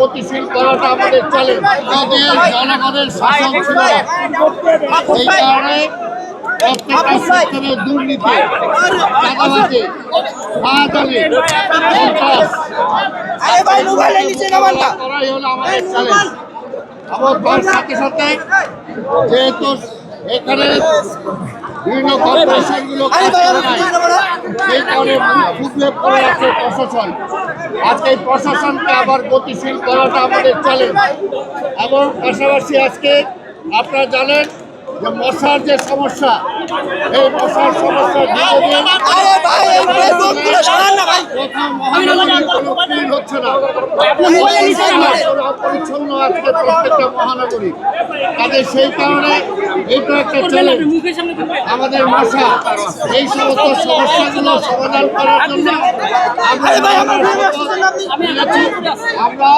গতিশীল করাটা আমাদের চ্যালেঞ্জ। জনগণের শাসন ছিল, এই কারণে প্রত্যেকটা সেক্টরে দুর্নীতি, চাঁদাবাজি, হাতালি, করাই হলো আমাদের চ্যালেঞ্জ। এবং তার সাথে সাথে যেহেতু এখানে বিভিন্ন কর্পোরেশনগুলো কাজ করে নাই, সেই কারণে খুবই পড়ে আছে প্রশাসন। আজকে এই প্রশাসনকে আবার গতিশীল করাটা আমাদের চ্যালেঞ্জ। এবং পাশাপাশি আজকে আপনারা জানেন যে মশার যে সমস্যা, এই মশার সমস্যা হচ্ছে না, অপরিচ্ছন্ন আজকে প্রত্যেকটা মহানগরী। কাজে সেই কারণে এইটা একটা চ্যালেঞ্জ আমাদের মশা। এই সমস্ত সমস্যাগুলো সমাধান করার জন্য আমরা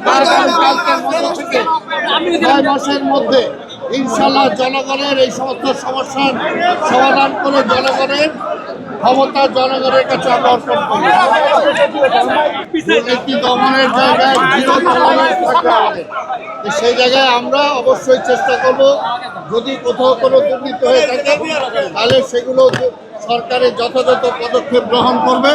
কালকের মধ্যে থেকে 6 মাসের মধ্যে ইনশাল্লাহ জনগণের এই সমস্ত সমস্যার সমাধান করে জনগণের ক্ষমতা জনগণের কাছে আমরা অর্পণ করি। দুর্নীতি দমনের জায়গায় সেই জায়গায় আমরা অবশ্যই চেষ্টা করব, যদি কোথাও কোনো দুর্নীতি হয়ে থাকে তাহলে সেগুলো সরকারের যথাযথ পদক্ষেপ গ্রহণ করবে।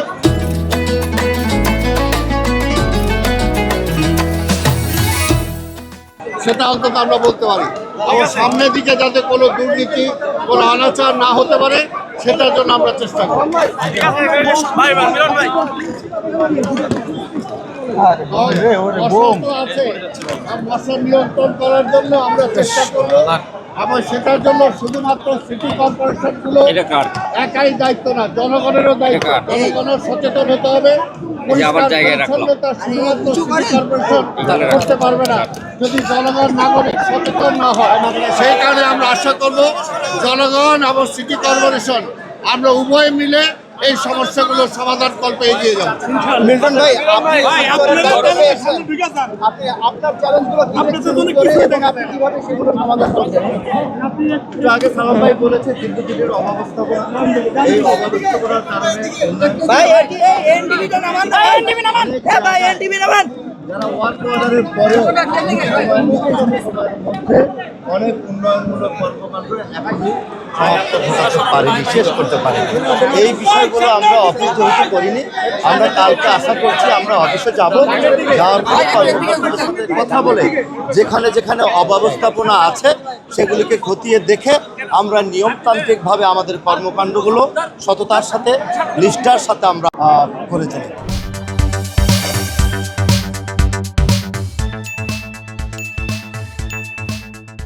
সেটা অন্তত আমরা বলতে পারি। এবং সামনের দিকে যাতে কোনো দুর্নীতি, কোনো অনাচার না হতে পারে সেটার জন্য আমরা চেষ্টা করি। মশা নিয়ন্ত্রণ করার জন্য আমরা চেষ্টা করবো, এবং সেটার জন্য শুধুমাত্র সিটি কর্পোরেশনগুলো একাই দায়িত্ব না, জনগণেরও দায়িত্ব। জনগণের সচেতন হতে হবে। পরিচ্ছন্নতা শুধুমাত্র সিটি কর্পোরেশন করতে পারবে না যদি জনগণ নাগরিক সচেতন না হয়। সেই কারণে আমরা আশা করব জনগণ এবং সিটি কর্পোরেশন আমরা উভয় মিলে এই সমস্যাগুলো সমাধান কল্পে এগিয়ে যাব। মিল্টন ভাই, আগে সালাম ভাই বলেছে দীর্ঘদিনের অব্যবস্থাপনা, এই অব্যবস্থাপনার কারণে যারা ওয়ার্ক অর্ডারের পরে অনেক উন্নয়নমূলক কর্মকাণ্ড পারিনি, শেষ করতে পারিনি। এই বিষয়গুলো আমরা অফিস যেহেতু করিনি, আমরা কালকে আশা করছি আমরা অফিসে যাব, যাওয়ার পরে কর্মকর্তাদের সাথে কথা বলে যেখানে যেখানে অব্যবস্থাপনা আছে সেগুলিকে খতিয়ে দেখে আমরা নিয়মতান্ত্রিকভাবে আমাদের কর্মকাণ্ডগুলো সততার সাথে, নিষ্ঠার সাথে আমরা করে চলি।